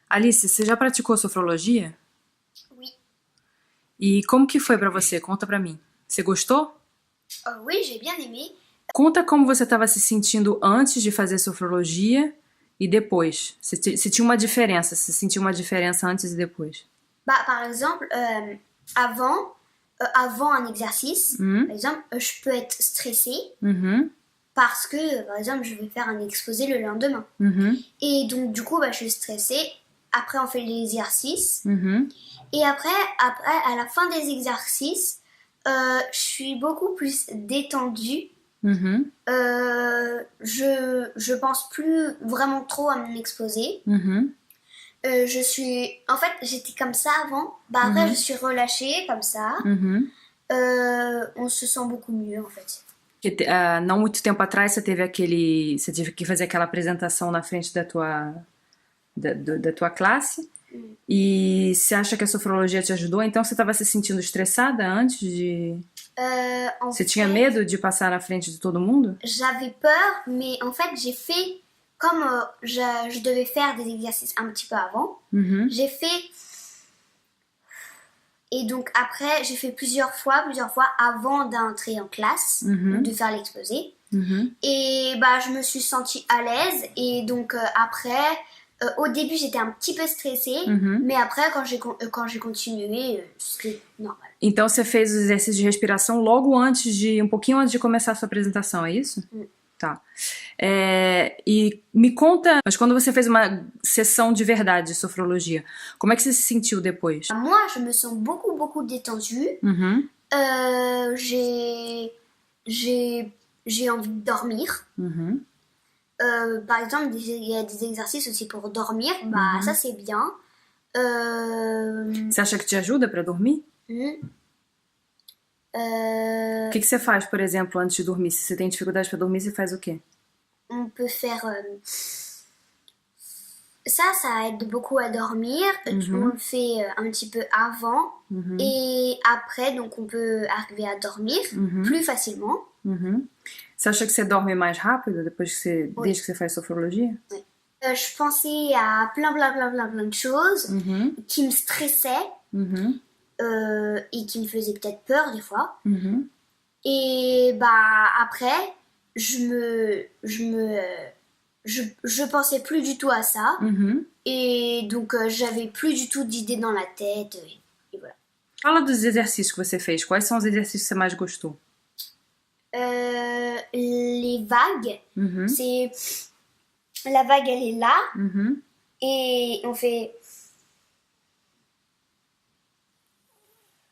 Alice, você já praticou sofrologia? Oui. E como que foi pra você? Conta pra mim. Você gostou? Oui, j'ai bien aimé. Conta como você estava se sentindo antes de fazer sofrologia e depois. Se tinha uma diferença, se sentiu uma diferença antes e depois. Bah, par exemple, avant un exercice, par exemple, je peux être stressée Uhum, parce que, par exemple, je vais faire un exposé le lendemain. uhum, Et donc, du coup, bah, je suis stressée. Après, on fait l'exercice. uhum, Et après, à la fin des exercices, je suis beaucoup plus détendue. uhum, Je pense plus vraiment trop à mon exposé. uhum, En fait, j'étais comme ça avant. Bah après, je suis relâchée comme ça. uhum. On se sent beaucoup mieux en fait. Não muito tempo atrás você teve aquele. Você teve que fazer aquela apresentação na frente da tua classe. E você acha que a sofrologia te ajudou? Então você estava se sentindo estressada antes de. Você tinha medo de passar na frente de todo mundo? J'avais peur, mais en fait, j'ai fait comme je devais faire des exercices un petit peu avant. J'ai fait. Et donc après, j'ai fait plusieurs fois avant d'entrer en classe, de faire l'exposé. Et bah, je me suis sentie à l'aise. Et donc après, au début, j'étais un petit peu stressée. Mais après, quand j'ai continué, c'était normal. Então você fez os exercícios de respiração logo antes de. Um pouquinho antes de começar a sua apresentação, é isso? Tá. E me conta, mas quando você fez uma sessão de verdade de sofrologia, como é que você se sentiu depois? Moi, je me sens beaucoup détendue. J'ai envie de dormir. Par exemple, il y a des exercices aussi pour dormir. Bah, ça, c'est bien. Você acha que te ajuda pra dormir? O que você faz, por exemplo, antes de dormir? Se você tem dificuldade pra dormir, você faz o quê? On peut faire... ça aide beaucoup à dormir. On le fait un petit peu avant. Et après, donc, on peut arriver à dormir plus facilement. Você acha que você dorme mais rápido depois que você, desde que você faz sofrologia? Oui. Je pensais à plein de choses qui me stressaient et qui me faisaient peut-être peur des fois. Et bah après, je pensais plus du tout à ça. Et donc j'avais plus du tout d'idées dans la tête. Et voilà. Fala dos exercícios que você fez. Quais são os exercícios que você mais gostou? Les vagues, c'est... La vague, elle est là. Et on fait...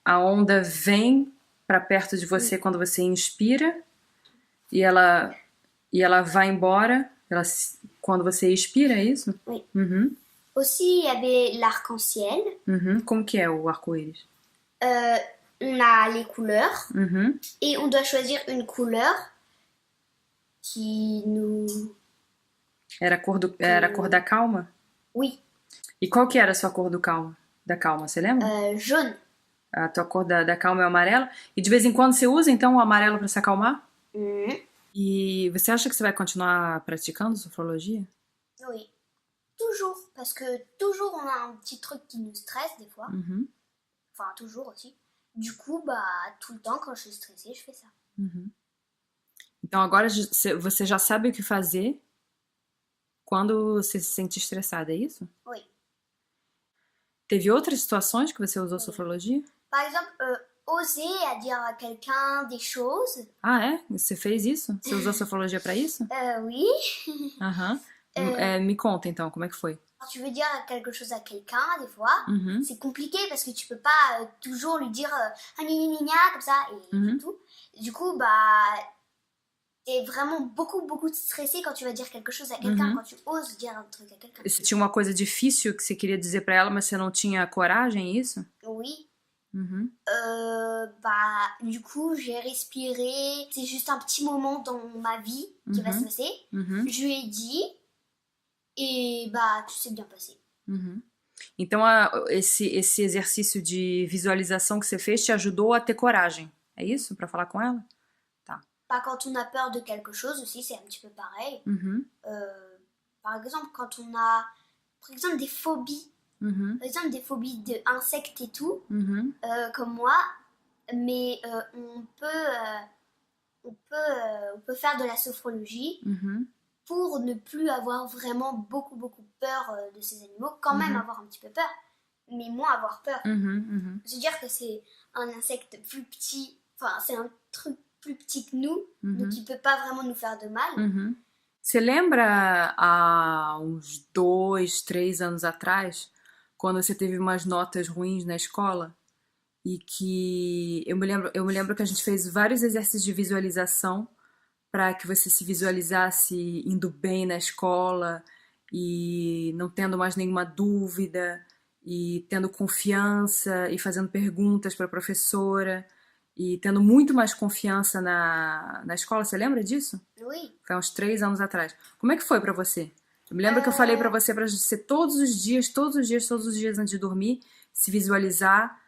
A onda vem pra perto de você quando você inspira e ela vai embora quando você expira, é isso? Oui. Aussi, il y avait l'arc-en-ciel. Como que é o arco-íris? On a les couleurs et on doit choisir une couleur qui nous... Era a cor da calma? Oui. E qual que era a sua cor da calma, você lembra? Jaune. A tua cor da calma é o amarelo? E de vez em quando você usa então o amarelo pra se acalmar? E você acha que você vai continuar praticando sofrologia? Oui. Toujours. Parce que toujours on a un petit truc qui nous stresse des fois. Enfin, toujours aussi. Du coup, bah, tout le temps, quand je suis stressée, je fais ça. Então agora você já sabe o que fazer quando você se sente estressada, é isso? Oui. Teve outras situações que você usou sofrologia? Par exemple, oser à dire à quelqu'un des choses. Ah, é? Você fez isso? Você usou sofrologia pra isso? Oui. Me conta então, como é que foi? Quand tu veux dire quelque chose à quelqu'un, des fois, c'est compliqué parce que tu peux pas toujours lui dire ah gna gna gna comme ça et tout. Du coup, bah, t'es vraiment beaucoup stressé quand tu vas dire quelque chose à quelqu'un, quand tu oses dire un truc à quelqu'un. Você tinha uma coisa difícil que você queria dizer pra ela, mas você não tinha coragem, é isso? Oui. Bah, du coup, j'ai respiré. C'est juste un petit moment dans ma vie qui va se passer. Je lui ai dit et bah, tout s'est bien passé. Então esse exercício de visualização que você fez te ajudou a ter coragem, é isso? Pra falar com ela? Tá. Bah, quand on a peur de quelque chose aussi, c'est un petit peu pareil. Par exemple, quand on a par exemple des phobies. Par exemple des phobies d'insectes et tout, comme moi. Mais on peut faire de la sophrologie pour ne plus avoir vraiment beaucoup peur de ces animaux. Quand même avoir un petit peu peur, mais moins avoir peur. C'est-à-dire que c'est un insecte plus petit, enfin c'est un truc plus petit que nous, donc il peut pas vraiment nous faire de mal. Você lembra há uns 2, 3 anos atrás, quando você teve umas notas ruins na escola? E que eu me lembro que a gente fez vários exercícios de visualização para que você se visualizasse indo bem na escola e não tendo mais nenhuma dúvida e tendo confiança e fazendo perguntas para a professora e tendo muito mais confiança na escola. Você lembra disso? Oui. Foi uns 3 anos atrás. Como é que foi para você? Eu me lembro que eu falei para você ser todos os dias antes de dormir, se visualizar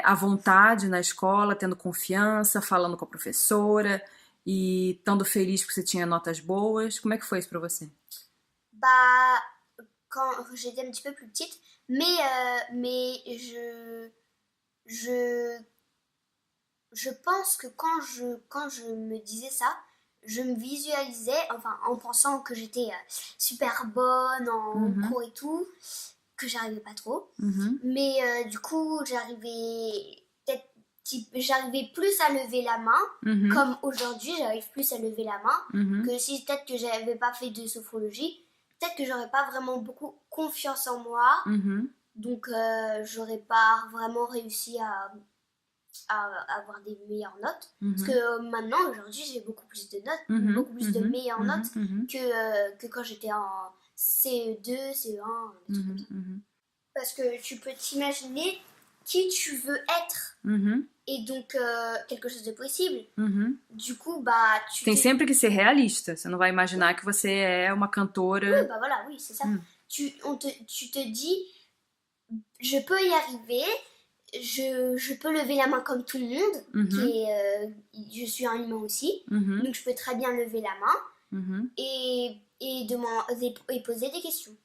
à vontade na escola, tendo confiança, falando com a professora e estando feliz porque você tinha notas boas. Como é que foi isso pra você? Bah, quand j'étais un petit peu plus petite, mais je pense que quand je me disais ça, je me visualisais, enfin en pensant que j'étais super bonne en cours et tout, que j'arrivais pas trop, mais du coup j'arrivais plus à lever la main, comme aujourd'hui j'arrive plus à lever la main, que si peut-être que j'avais pas fait de sophrologie, peut-être que j'aurais pas vraiment beaucoup confiance en moi, donc j'aurais pas vraiment réussi à avoir des meilleures notes, parce que maintenant aujourd'hui j'ai beaucoup plus de notes, beaucoup plus de meilleures notes que quand j'étais en CE2, CE1, des trucs comme ça. Parce que tu peux t'imaginer qui tu veux être, et donc quelque chose de possible. Du coup, bah tu tem sempre que ser realista. Você não vai imaginar que você é uma cantora. Oui, bah voilà, oui, c'est ça. Tu te dis, je peux y arriver, je peux lever la main comme tout le monde, je suis un humain aussi, donc je peux très bien lever la main et poser des questions.